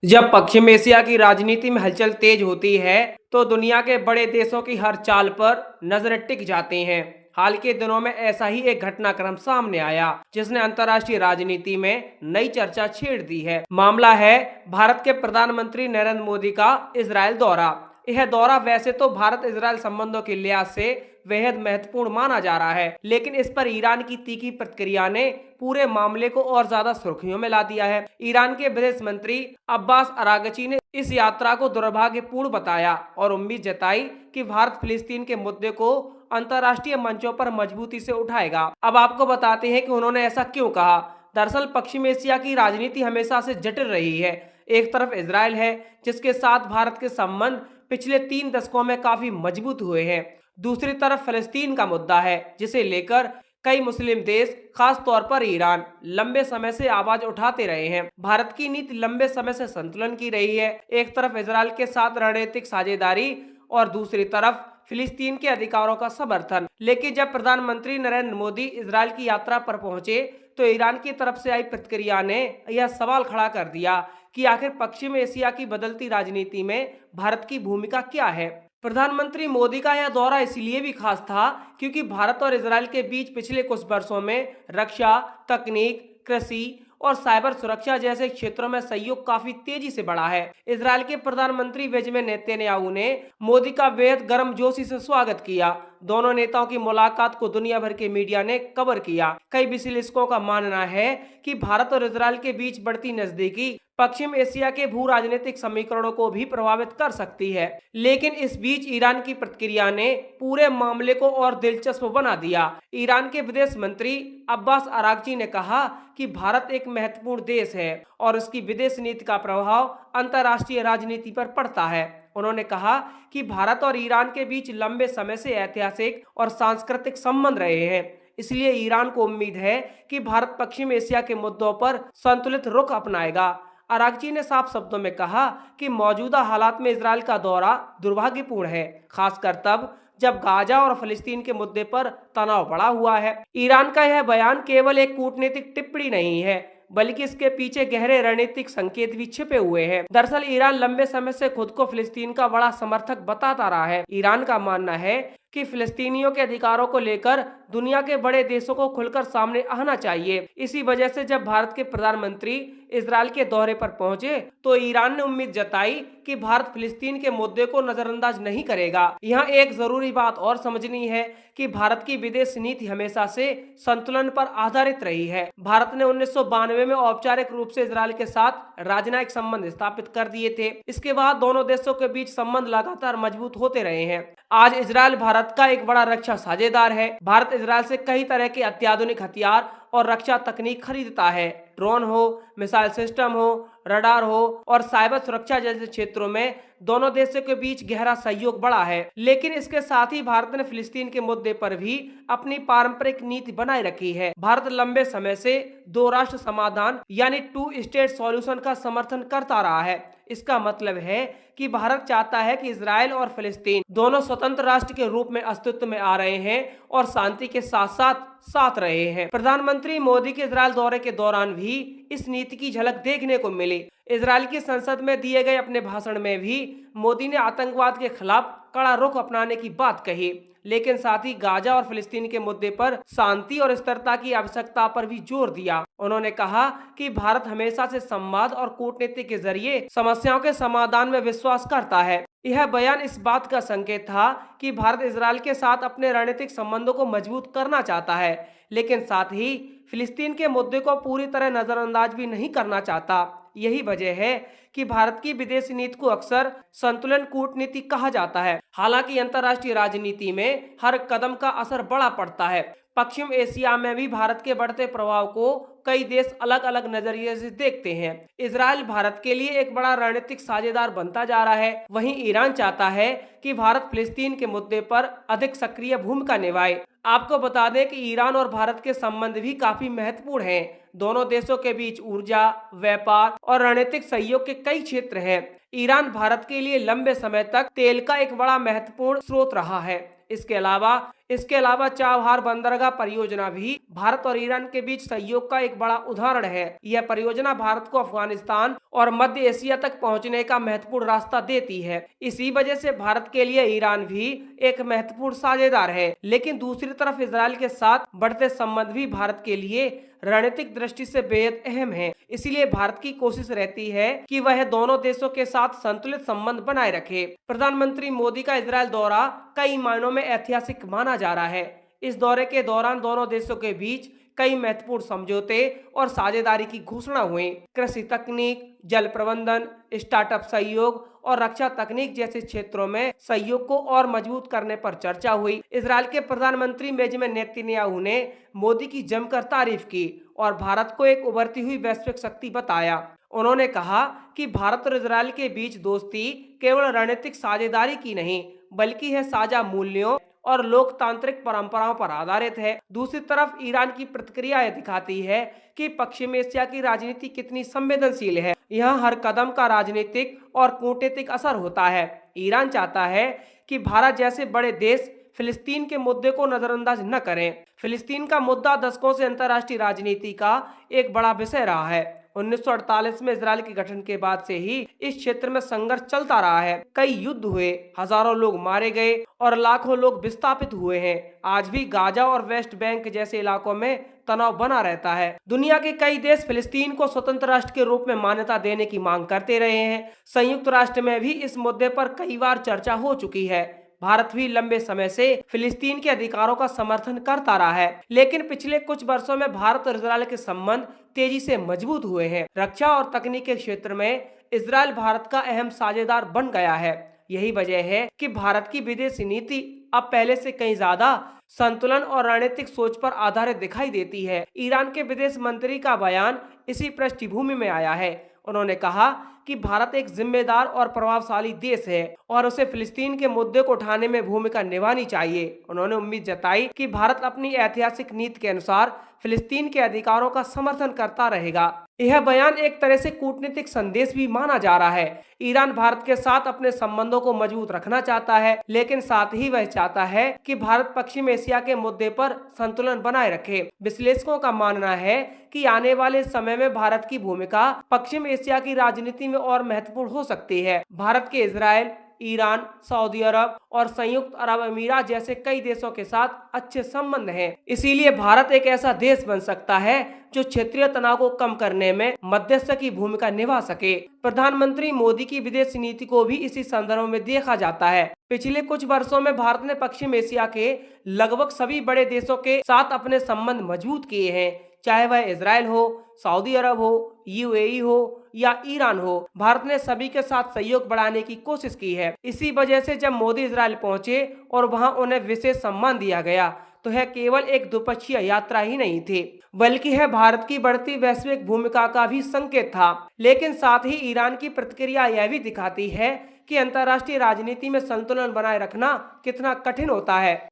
जब पश्चिम एशिया की राजनीति में हलचल तेज होती है तो दुनिया के बड़े देशों की हर चाल पर नजरें टिक जाती हैं। हाल के दिनों में ऐसा ही एक घटनाक्रम सामने आया जिसने अंतर्राष्ट्रीय राजनीति में नई चर्चा छेड़ दी है। मामला है भारत के प्रधानमंत्री नरेंद्र मोदी का इजरायल दौरा। यह दौरा वैसे तो भारत इजरायल संबंधों के लिहाज से बेहद महत्वपूर्ण माना जा रहा है, लेकिन इस पर ईरान की तीखी प्रतिक्रिया ने पूरे मामले को और ज्यादा सुर्खियों में ला दिया है। ईरान के विदेश मंत्री अब्बास अरागची ने इस यात्रा को दुर्भाग्यपूर्ण बताया और उम्मीद जताई कि भारत फिलिस्तीन के मुद्दे को अंतर्राष्ट्रीय मंचों पर मजबूती से उठाएगा। अब आपको बताते हैं कि उन्होंने ऐसा क्यों कहा। दरअसल पश्चिम एशिया की राजनीति हमेशा से जटिल रही है। एक तरफ इजरायल है जिसके साथ भारत के संबंध पिछले 3 दशकों में काफी मजबूत हुए हैं। दूसरी तरफ फिलिस्तीन का मुद्दा है जिसे लेकर कई मुस्लिम देश, खास तौर पर ईरान, लंबे समय से आवाज उठाते रहे हैं। भारत की नीति लंबे समय से संतुलन की रही है। एक तरफ इजरायल के साथ रणनीतिक साझेदारी और दूसरी तरफ फिलिस्तीन के अधिकारों का समर्थन। लेकिन जब प्रधानमंत्री नरेंद्र मोदी इजरायल की यात्रा पर पहुंचे तो ईरान की तरफ से आई प्रतिक्रिया ने यह सवाल खड़ा कर दिया कि आखिर पश्चिम एशिया की बदलती राजनीति में भारत की भूमिका क्या है। प्रधानमंत्री मोदी का यह दौरा इसलिए भी खास था क्योंकि भारत और इजरायल के बीच पिछले कुछ वर्षों में रक्षा, तकनीक, कृषि और साइबर सुरक्षा जैसे क्षेत्रों में सहयोग काफी तेजी से बढ़ा है। इजरायल के प्रधानमंत्री बेंजामिन नेतन्याहू ने मोदी का बेहद गर्मजोशी से स्वागत किया। दोनों नेताओं की मुलाकात को दुनिया भर के मीडिया ने कवर किया। कई विश्लेषकों का मानना है कि भारत और इजरायल के बीच बढ़ती नजदीकी पश्चिम एशिया के भू राजनीतिक समीकरणों को भी प्रभावित कर सकती है। लेकिन इस बीच ईरान की प्रतिक्रिया ने पूरे मामले को और दिलचस्प बना दिया। ईरान के विदेश मंत्री अब्बास अरागची ने कहा कि भारत एक महत्वपूर्ण देश है और उसकी विदेश नीति का प्रभाव अंतर्राष्ट्रीय राजनीति पर पड़ता है। उन्होंने कहा कि भारत और ईरान के बीच लंबे समय से ऐतिहासिक और सांस्कृतिक संबंध रहे हैं, इसलिए ईरान को उम्मीद है कि भारत पश्चिम एशिया के मुद्दों पर संतुलित रुख अपनाएगा। अरागची ने साफ शब्दों में कहा कि मौजूदा हालात में इजरायल का दौरा दुर्भाग्यपूर्ण है, खासकर तब जब गाजा और फिलिस्तीन के मुद्दे पर तनाव बढ़ा हुआ है। ईरान का यह बयान केवल एक कूटनीतिक टिप्पणी नहीं है, बल्कि इसके पीछे गहरे रणनीतिक संकेत भी छिपे हुए हैं। दरअसल ईरान लंबे समय से खुद को फिलिस्तीन का बड़ा समर्थक बताता रहा है। ईरान का मानना है कि फिलिस्तीनियों के अधिकारों को लेकर दुनिया के बड़े देशों को खुलकर सामने आना चाहिए। इसी वजह से जब भारत के प्रधानमंत्री इजरायल के दौरे पर पहुंचे तो ईरान ने उम्मीद जताई कि भारत फिलिस्तीन के मुद्दे को नजरअंदाज नहीं करेगा। यहाँ एक जरूरी बात और समझनी है कि भारत की विदेश नीति हमेशा से संतुलन पर आधारित रही है। भारत ने 1992 में औपचारिक रूप से इजरायल के साथ राजनयिक संबंध स्थापित कर दिए थे। इसके बाद दोनों देशों के बीच संबंध लगातार मजबूत होते रहे हैं। आज इजरायल भारत का एक बड़ा रक्षा साझेदार है। भारत इजरायल से कई तरह के अत्याधुनिक हथियार और रक्षा तकनीक खरीदता है। ड्रोन हो, मिसाइल सिस्टम हो, रडार हो और साइबर सुरक्षा जैसे क्षेत्रों में दोनों देशों के बीच गहरा सहयोग बढ़ा है। लेकिन इसके साथ ही भारत ने फिलिस्तीन के मुद्दे पर भी अपनी पारंपरिक नीति बनाए रखी है। भारत लंबे समय से दो राष्ट्र समाधान यानी 2 स्टेट सॉल्यूशन का समर्थन करता रहा है। इसका मतलब है कि भारत चाहता है कि इजरायल और फिलिस्तीन दोनों स्वतंत्र राष्ट्र के रूप में अस्तित्व में आ रहे हैं और शांति के साथ साथ साथ रहे हैं। प्रधानमंत्री मोदी के इजरायल दौरे के दौरान भी इस नीति की झलक देखने को मिली। इजरायल की संसद में दिए गए अपने भाषण में भी मोदी ने आतंकवाद के खिलाफ कड़ा रुख अपनाने की बात कही, लेकिन साथ ही गाजा और फिलिस्तीन के मुद्दे पर शांति और स्थिरता की आवश्यकता पर भी जोर दिया। उन्होंने कहा कि भारत हमेशा से संवाद और कूटनीति के जरिए समस्याओं के समाधान में विश्वास करता है। यह बयान इस बात का संकेत था कि भारत इजरायल के साथ अपने रणनीतिक संबंधों को मजबूत करना चाहता है, लेकिन साथ ही फिलिस्तीन के मुद्दे को पूरी तरह नजरअंदाज भी नहीं करना चाहता। यही वजह है कि भारत की विदेश नीति को अक्सर संतुलन कूटनीति कहा जाता है। हालांकि अंतर्राष्ट्रीय राजनीति में हर कदम का असर बड़ा पड़ता है। पश्चिम एशिया में भी भारत के बढ़ते प्रभाव को कई देश अलग अलग नजरिए से देखते हैं। इजरायल भारत के लिए एक बड़ा रणनीतिक साझेदार बनता जा रहा है। वहीं ईरान चाहता है कि भारत फिलिस्तीन के मुद्दे पर अधिक सक्रिय भूमिका निभाए। आपको बता दें कि ईरान और भारत के संबंध भी काफी महत्वपूर्ण हैं। दोनों देशों के बीच ऊर्जा, व्यापार और रणनीतिक सहयोग के कई क्षेत्र हैं। ईरान भारत के लिए लंबे समय तक तेल का एक बड़ा महत्वपूर्ण स्रोत रहा है। इसके अलावा चाबहार बंदरगाह परियोजना भी भारत और ईरान के बीच सहयोग का एक बड़ा उदाहरण है। यह परियोजना भारत को अफगानिस्तान और मध्य एशिया तक पहुंचने का महत्वपूर्ण रास्ता देती है। इसी वजह से भारत के लिए ईरान भी एक महत्वपूर्ण साझेदार है। लेकिन दूसरी तरफ इजराइल के साथ बढ़ते संबंध भी भारत के लिए रणनीतिक दृष्टि से बेहद अहम है। इसलिए भारत की कोशिश रहती है कि वह दोनों देशों के साथ संतुलित संबंध बनाए रखे। प्रधानमंत्री मोदी का इजरायल दौरा कई मायनों में ऐतिहासिक माना जा रहा है। इस दौरे के दौरान दोनों देशों के बीच कई महत्वपूर्ण समझौते और साझेदारी की घोषणा हुई। कृषि तकनीक, जल प्रबंधन, स्टार्टअप सहयोग और रक्षा तकनीक जैसे क्षेत्रों में सहयोग को और मजबूत करने पर चर्चा हुई। इजरायल के प्रधानमंत्री बेंजामिन नेतन्याहू ने मोदी की जमकर तारीफ की और भारत को एक उभरती हुई वैश्विक शक्ति बताया। उन्होंने कहा कि भारत और इजरायल के बीच दोस्ती केवल रणनीतिक साझेदारी की नहीं, बल्कि है साझा मूल्यों और लोकतांत्रिक परंपराओं पर आधारित है। दूसरी तरफ ईरान की प्रतिक्रिया यह दिखाती है कि पश्चिम एशिया की राजनीति कितनी संवेदनशील है। यहाँ हर कदम का राजनीतिक और कूटनीतिक असर होता है। ईरान चाहता है कि भारत जैसे बड़े देश फिलिस्तीन के मुद्दे को नजरअंदाज न करें। फिलिस्तीन का मुद्दा दशकों से अंतर्राष्ट्रीय राजनीति का एक बड़ा विषय रहा है। 1948 में इजराइल के गठन के बाद से ही इस क्षेत्र में संघर्ष चलता रहा है। कई युद्ध हुए, हजारों लोग मारे गए और लाखों लोग विस्थापित हुए हैं। आज भी गाजा और वेस्ट बैंक जैसे इलाकों में तनाव बना रहता है। दुनिया के कई देश फिलिस्तीन को स्वतंत्र राष्ट्र के रूप में मान्यता देने की मांग करते रहे हैं। संयुक्त राष्ट्र में भी इस मुद्दे पर कई बार चर्चा हो चुकी है। भारत भी लंबे समय से फिलिस्तीन के अधिकारों का समर्थन करता रहा है, लेकिन पिछले कुछ वर्षों में भारत और इजरायल के संबंध तेजी से मजबूत हुए हैं। रक्षा और तकनीक के क्षेत्र में इजरायल भारत का अहम साझेदार बन गया है। यही वजह है कि भारत की विदेशी नीति अब पहले से कहीं ज्यादा संतुलन और रणनीतिक सोच पर आधारित दिखाई देती है। ईरान के विदेश मंत्री का बयान इसी पृष्ठभूमि में आया है। उन्होंने कहा कि भारत एक जिम्मेदार और प्रभावशाली देश है और उसे फिलिस्तीन के मुद्दे को उठाने में भूमिका निभानी चाहिए। उन्होंने उम्मीद जताई कि भारत अपनी ऐतिहासिक नीति के अनुसार फिलिस्तीन के अधिकारों का समर्थन करता रहेगा। यह बयान एक तरह से कूटनीतिक संदेश भी माना जा रहा है। ईरान भारत के साथ अपने संबंधों को मजबूत रखना चाहता है, लेकिन साथ ही वह चाहता है कि भारत पश्चिम एशिया के मुद्दे पर संतुलन बनाए रखे। विश्लेषकों का मानना है कि आने वाले समय में भारत की भूमिका पश्चिम एशिया की राजनीति में और महत्वपूर्ण हो सकती है। भारत के इजरायल, ईरान, सऊदी अरब और संयुक्त अरब अमीरात जैसे कई देशों के साथ अच्छे संबंध हैं। इसीलिए भारत एक ऐसा देश बन सकता है जो क्षेत्रीय तनाव को कम करने में मध्यस्थ की भूमिका निभा सके। प्रधानमंत्री मोदी की विदेश नीति को भी इसी संदर्भ में देखा जाता है। पिछले कुछ वर्षों में भारत ने पश्चिम एशिया के लगभग सभी बड़े देशों के साथ अपने संबंध मजबूत किए हैं, चाहे वह इजरायल हो, सऊदी अरब हो, यूएई हो या ईरान हो। भारत ने सभी के साथ सहयोग बढ़ाने की कोशिश की है। इसी वजह से जब मोदी इजरायल पहुंचे और वहां उन्हें विशेष सम्मान दिया गया, तो यह केवल एक द्विपक्षीय यात्रा ही नहीं थी, बल्कि यह भारत की बढ़ती वैश्विक भूमिका का भी संकेत था। लेकिन साथ ही ईरान की प्रतिक्रिया यह भी दिखाती है कि अंतर्राष्ट्रीय राजनीति में संतुलन बनाए रखना कितना कठिन होता है।